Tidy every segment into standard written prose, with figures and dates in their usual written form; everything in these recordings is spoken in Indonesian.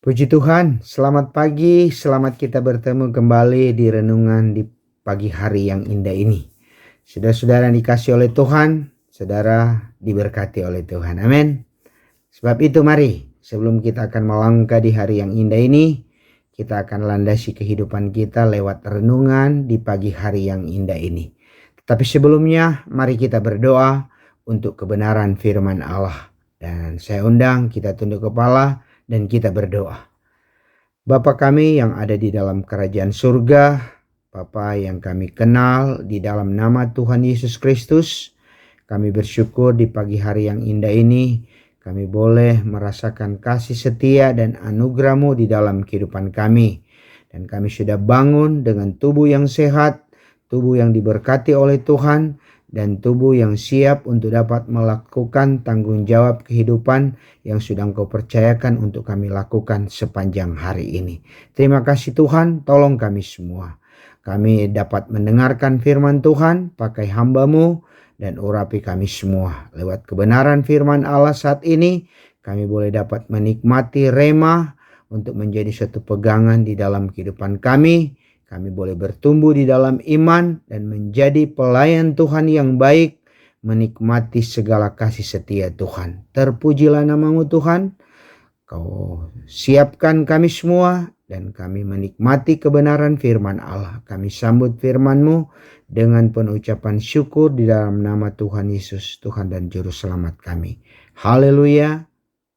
Puji Tuhan, selamat pagi, selamat kita bertemu kembali di renungan di pagi hari yang indah ini. Saudara-saudara yang dikasih oleh Tuhan, saudara diberkati oleh Tuhan, amin. Sebab itu mari, sebelum kita akan melangkah di hari yang indah ini, kita akan landasi kehidupan kita lewat renungan di pagi hari yang indah ini. Tetapi sebelumnya, mari kita berdoa untuk kebenaran firman Allah. Dan saya undang kita tunduk kepala dan kita berdoa. Bapa kami yang ada di dalam kerajaan surga, Bapa yang kami kenal di dalam nama Tuhan Yesus Kristus, kami bersyukur di pagi hari yang indah ini, kami boleh merasakan kasih setia dan anugerah-Mu di dalam kehidupan kami. Dan kami sudah bangun dengan tubuh yang sehat, tubuh yang diberkati oleh Tuhan, dan tubuh yang siap untuk dapat melakukan tanggung jawab kehidupan yang sudah Engkau percayakan untuk kami lakukan sepanjang hari ini. Terima kasih Tuhan, tolong kami semua. Kami dapat mendengarkan firman Tuhan pakai hamba-Mu dan urapi kami semua. Lewat kebenaran firman Allah saat ini, kami boleh dapat menikmati rema untuk menjadi suatu pegangan di dalam kehidupan kami. Kami boleh bertumbuh di dalam iman dan menjadi pelayan Tuhan yang baik, menikmati segala kasih setia Tuhan. Terpujilah nama-Mu Tuhan, Kau siapkan kami semua dan kami menikmati kebenaran firman Allah. Kami sambut firman-Mu dengan penuh ucapan syukur di dalam nama Tuhan Yesus, Tuhan dan Juru Selamat kami. Haleluya,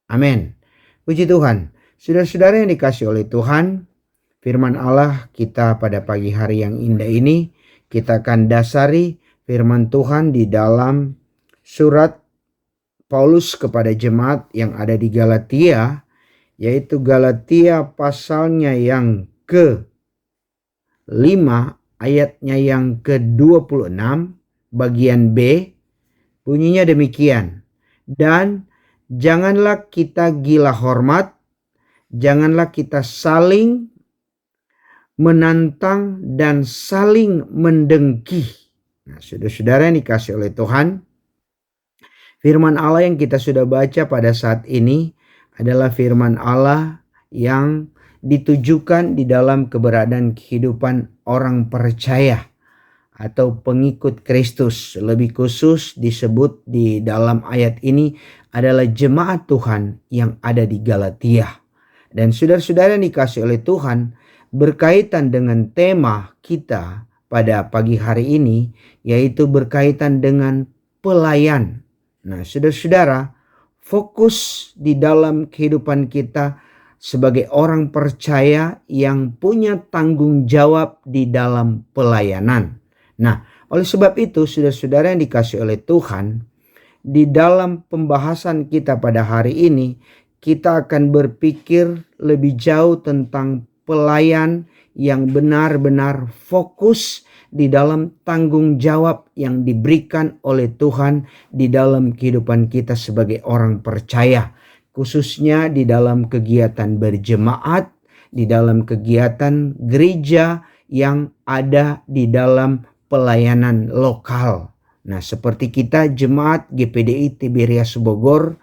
amin. Puji Tuhan. Saudara-saudara yang dikasih oleh Tuhan, firman Allah kita pada pagi hari yang indah ini, kita akan dasari firman Tuhan di dalam surat Paulus kepada jemaat yang ada di Galatia, yaitu Galatia pasalnya yang ke-5, ayatnya yang ke-26, bagian B, bunyinya demikian. Dan janganlah kita gila hormat, janganlah kita saling menantang dan saling mendengki. Nah, saudara-saudara yang dikasih oleh Tuhan, firman Allah yang kita sudah baca pada saat ini adalah firman Allah yang ditujukan di dalam keberadaan kehidupan orang percaya atau pengikut Kristus. Lebih khusus disebut di dalam ayat ini adalah jemaat Tuhan yang ada di Galatia. Dan saudara-saudara yang dikasih oleh Tuhan, berkaitan dengan tema kita pada pagi hari ini, yaitu berkaitan dengan pelayan. Nah, saudara-saudara, fokus di dalam kehidupan kita sebagai orang percaya yang punya tanggung jawab di dalam pelayanan. Nah, oleh sebab itu, saudara-saudara yang dikasih oleh Tuhan, di dalam pembahasan kita pada hari ini, kita akan berpikir lebih jauh tentang pelayan yang benar-benar fokus di dalam tanggung jawab yang diberikan oleh Tuhan di dalam kehidupan kita sebagai orang percaya. Khususnya di dalam kegiatan berjemaat, di dalam kegiatan gereja yang ada di dalam pelayanan lokal. Nah, seperti kita jemaat GPDI Tiberias Bogor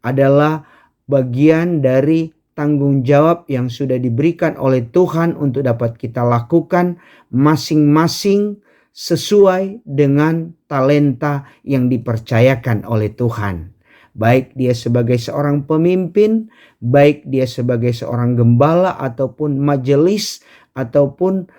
adalah bagian dari tanggung jawab yang sudah diberikan oleh Tuhan untuk dapat kita lakukan masing-masing sesuai dengan talenta yang dipercayakan oleh Tuhan. Baik dia sebagai seorang pemimpin, baik dia sebagai seorang gembala ataupun majelis ataupun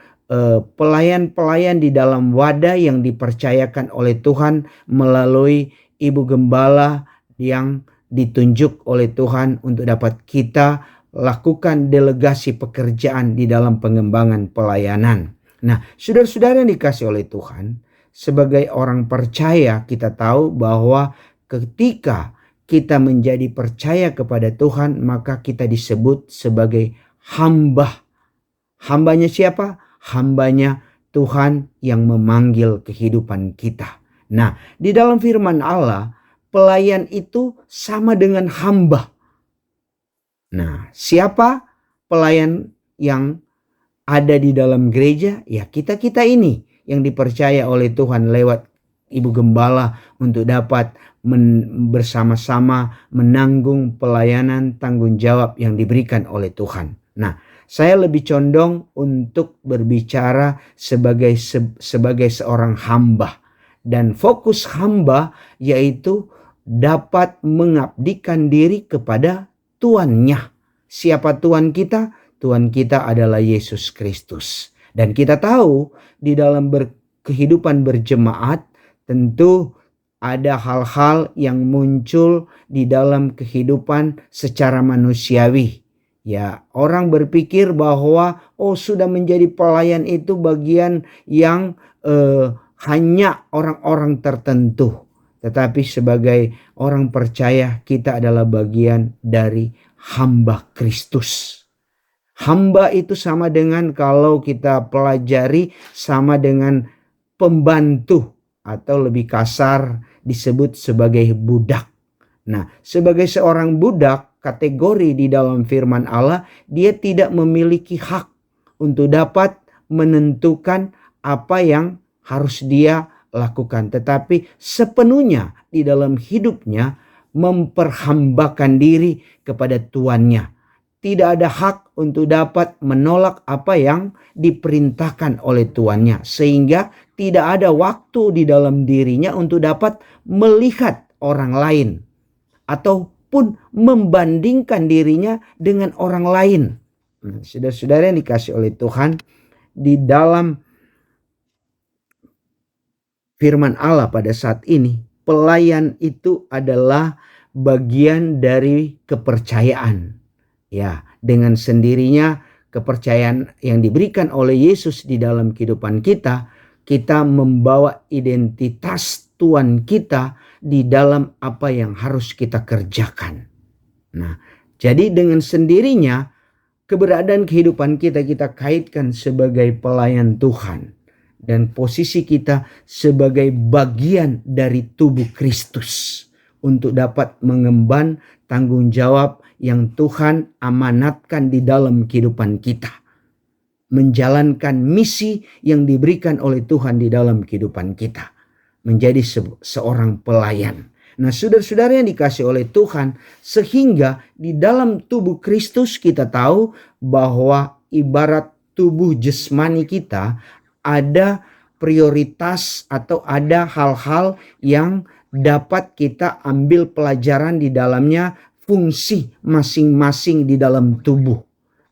pelayan-pelayan di dalam wadah yang dipercayakan oleh Tuhan melalui ibu gembala yang ditunjuk oleh Tuhan untuk dapat kita lakukan delegasi pekerjaan di dalam pengembangan pelayanan. Nah, saudara-saudara yang dikasih oleh Tuhan, sebagai orang percaya kita tahu bahwa ketika kita menjadi percaya kepada Tuhan, maka kita disebut sebagai hamba. Hambanya siapa? Hambanya Tuhan yang memanggil kehidupan kita. Nah, di dalam firman Allah, pelayan itu sama dengan hamba. Nah, siapa pelayan yang ada di dalam gereja? Ya, kita-kita ini yang dipercaya oleh Tuhan lewat Ibu Gembala untuk dapat bersama-sama menanggung pelayanan tanggung jawab yang diberikan oleh Tuhan. Nah, saya lebih condong untuk berbicara sebagai seorang hamba. Dan fokus hamba yaitu dapat mengabdikan diri kepada tuannya. Siapa Tuhan kita? Tuhan kita adalah Yesus Kristus. Dan kita tahu di dalam kehidupan berjemaat tentu ada hal-hal yang muncul di dalam kehidupan secara manusiawi. Ya, orang berpikir bahwa sudah menjadi pelayan itu bagian yang hanya orang-orang tertentu. Tetapi sebagai orang percaya, kita adalah bagian dari hamba Kristus. Hamba itu sama dengan, kalau kita pelajari, sama dengan pembantu, atau lebih kasar disebut sebagai budak. Nah, sebagai seorang budak, kategori di dalam firman Allah, dia tidak memiliki hak untuk dapat menentukan apa yang harus dia lakukan. Tetapi sepenuhnya di dalam hidupnya memperhambakan diri kepada tuannya. Tidak ada hak untuk dapat menolak apa yang diperintahkan oleh tuannya. Sehingga tidak ada waktu di dalam dirinya untuk dapat melihat orang lain. Ataupun membandingkan dirinya dengan orang lain. Saudara-saudara yang dikasih oleh Tuhan, di dalam firman Allah pada saat ini, pelayan itu adalah bagian dari kepercayaan. Ya, dengan sendirinya kepercayaan yang diberikan oleh Yesus di dalam kehidupan kita, kita membawa identitas Tuhan kita di dalam apa yang harus kita kerjakan. Nah, jadi dengan sendirinya keberadaan kehidupan kita kaitkan sebagai pelayan Tuhan. Dan posisi kita sebagai bagian dari tubuh Kristus. Untuk dapat mengemban tanggung jawab yang Tuhan amanatkan di dalam kehidupan kita. Menjalankan misi yang diberikan oleh Tuhan di dalam kehidupan kita. Menjadi seorang pelayan. Nah, saudara-saudara yang dikasih oleh Tuhan, sehingga di dalam tubuh Kristus kita tahu bahwa ibarat tubuh jasmani kita ada prioritas atau ada hal-hal yang dapat kita ambil pelajaran di dalamnya, fungsi masing-masing di dalam tubuh.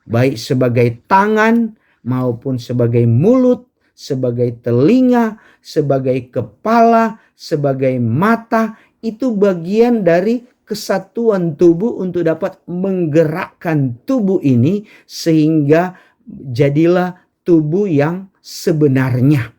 Baik sebagai tangan maupun sebagai mulut, sebagai telinga, sebagai kepala, sebagai mata, itu bagian dari kesatuan tubuh untuk dapat menggerakkan tubuh ini sehingga jadilah tubuh yang sebenarnya.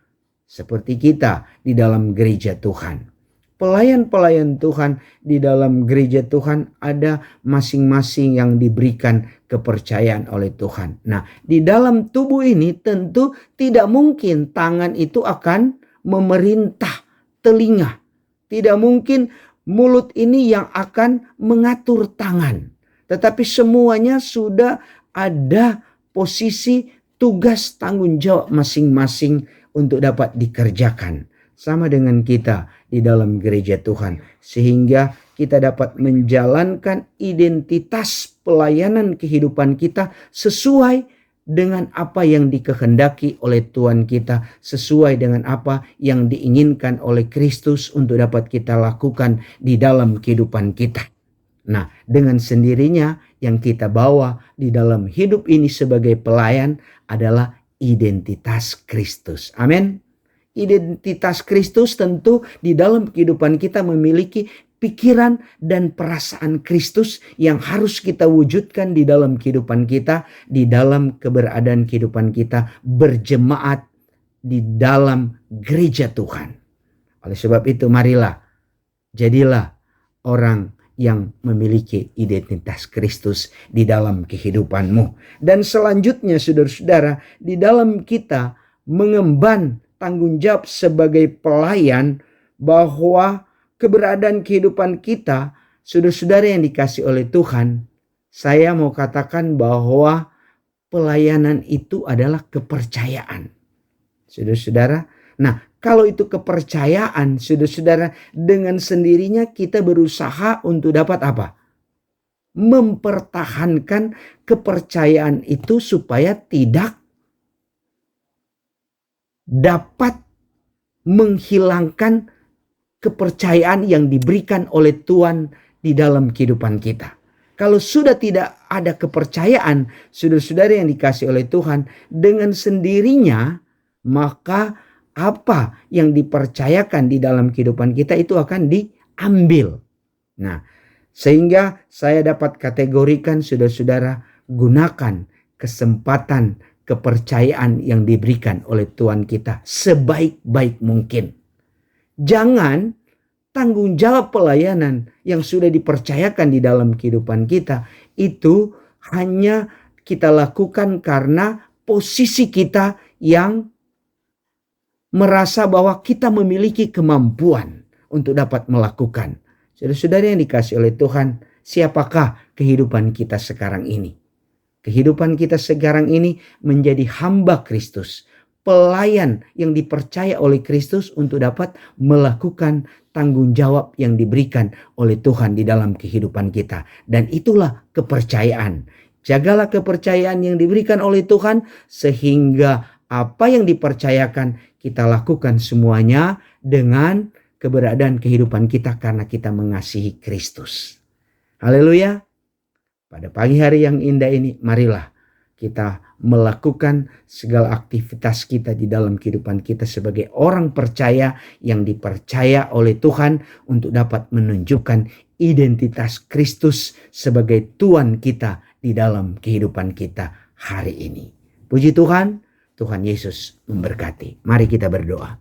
Seperti kita di dalam gereja Tuhan. Pelayan-pelayan Tuhan di dalam gereja Tuhan ada masing-masing yang diberikan kepercayaan oleh Tuhan. Nah, di dalam tubuh ini tentu tidak mungkin tangan itu akan memerintah telinga. Tidak mungkin mulut ini yang akan mengatur tangan. Tetapi semuanya sudah ada posisi tugas tanggung jawab masing-masing untuk dapat dikerjakan. Sama dengan kita di dalam gereja Tuhan. Sehingga kita dapat menjalankan identitas pelayanan kehidupan kita sesuai dengan apa yang dikehendaki oleh Tuhan kita. Sesuai dengan apa yang diinginkan oleh Kristus untuk dapat kita lakukan di dalam kehidupan kita. Nah, dengan sendirinya yang kita bawa di dalam hidup ini sebagai pelayan adalah identitas Kristus. Amin. Identitas Kristus tentu di dalam kehidupan kita memiliki pikiran dan perasaan Kristus yang harus kita wujudkan di dalam kehidupan kita, di dalam keberadaan kehidupan kita berjemaat di dalam gereja Tuhan. Oleh sebab itu marilah jadilah orang yang memiliki identitas Kristus di dalam kehidupanmu. Dan selanjutnya saudara-saudara, di dalam kita mengemban tanggung jawab sebagai pelayan, bahwa keberadaan kehidupan kita, saudara-saudara yang dikasih oleh Tuhan, saya mau katakan bahwa pelayanan itu adalah kepercayaan. Saudara-saudara, nah Kalau itu kepercayaan, saudara-saudara, dengan sendirinya kita berusaha untuk dapat apa? Mempertahankan kepercayaan itu supaya tidak dapat menghilangkan kepercayaan yang diberikan oleh Tuhan di dalam kehidupan kita. Kalau sudah tidak ada kepercayaan, saudara-saudara yang dikasih oleh Tuhan, dengan sendirinya maka apa yang dipercayakan di dalam kehidupan kita itu akan diambil. Nah, sehingga saya dapat kategorikan, saudara-saudara, gunakan kesempatan kepercayaan yang diberikan oleh Tuhan kita sebaik-baik mungkin. Jangan tanggung jawab pelayanan yang sudah dipercayakan di dalam kehidupan kita itu hanya kita lakukan karena posisi kita yang merasa bahwa kita memiliki kemampuan untuk dapat melakukan. Saudara-saudara yang dikasih oleh Tuhan, siapakah kehidupan kita sekarang ini? Kehidupan kita sekarang ini menjadi hamba Kristus, pelayan yang dipercaya oleh Kristus untuk dapat melakukan tanggung jawab yang diberikan oleh Tuhan di dalam kehidupan kita. Dan itulah kepercayaan. Jagalah kepercayaan yang diberikan oleh Tuhan sehingga apa yang dipercayakan kita lakukan semuanya dengan keberadaan kehidupan kita karena kita mengasihi Kristus. Haleluya. Pada pagi hari yang indah ini, marilah kita melakukan segala aktivitas kita di dalam kehidupan kita sebagai orang percaya yang dipercaya oleh Tuhan untuk dapat menunjukkan identitas Kristus sebagai Tuhan kita di dalam kehidupan kita hari ini. Puji Tuhan, Tuhan Yesus memberkati. Mari kita berdoa.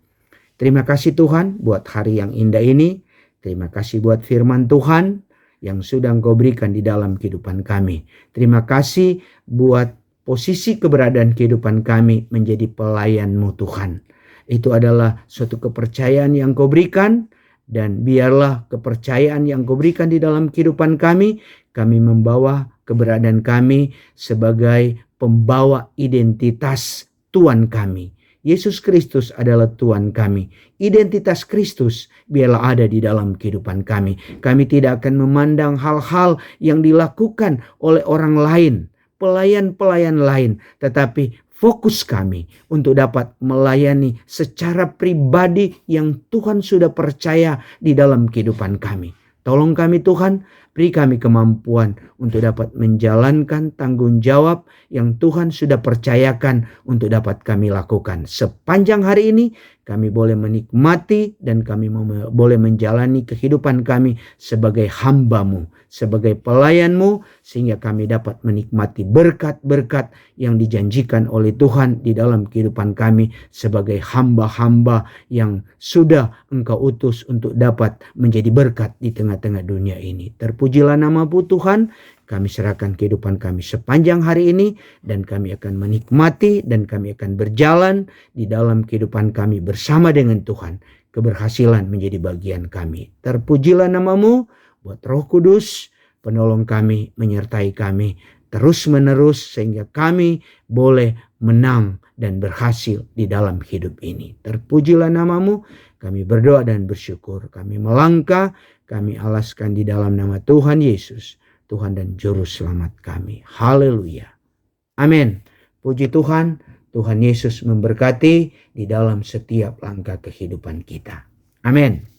Terima kasih Tuhan buat hari yang indah ini. Terima kasih buat firman Tuhan yang sudah Engkau berikan di dalam kehidupan kami. Terima kasih buat posisi keberadaan kehidupan kami menjadi pelayan-Mu Tuhan. Itu adalah suatu kepercayaan yang Kau berikan, dan biarlah kepercayaan yang Kau berikan di dalam kehidupan kami membawa keberadaan kami sebagai pembawa identitas Tuhan kami. Yesus Kristus adalah Tuhan kami. Identitas Kristus biarlah ada di dalam kehidupan kami. Kami tidak akan memandang hal-hal yang dilakukan oleh orang lain, pelayan-pelayan lain, tetapi fokus kami untuk dapat melayani secara pribadi yang Tuhan sudah percaya di dalam kehidupan kami. Tolong kami Tuhan, beri kami kemampuan untuk dapat menjalankan tanggung jawab yang Tuhan sudah percayakan untuk dapat kami lakukan. Sepanjang hari ini kami boleh menikmati dan kami boleh menjalani kehidupan kami sebagai hamba-Mu, sebagai pelayan-Mu, sehingga kami dapat menikmati berkat-berkat yang dijanjikan oleh Tuhan di dalam kehidupan kami sebagai hamba-hamba yang sudah Engkau utus untuk dapat menjadi berkat di tengah-tengah dunia ini. Terpujilah nama-Mu Tuhan. Kami serahkan kehidupan kami sepanjang hari ini, dan kami akan menikmati dan kami akan berjalan di dalam kehidupan kami bersama dengan Tuhan. Keberhasilan menjadi bagian kami. Terpujilah nama-Mu buat Roh Kudus, penolong kami, menyertai kami terus menerus sehingga kami boleh menang dan berhasil di dalam hidup ini. Terpujilah nama-Mu, kami berdoa dan bersyukur. Kami melangkah, kami alaskan di dalam nama Tuhan Yesus, Tuhan dan Juru Selamat kami. Haleluya. Amin. Puji Tuhan, Tuhan Yesus memberkati di dalam setiap langkah kehidupan kita. Amin.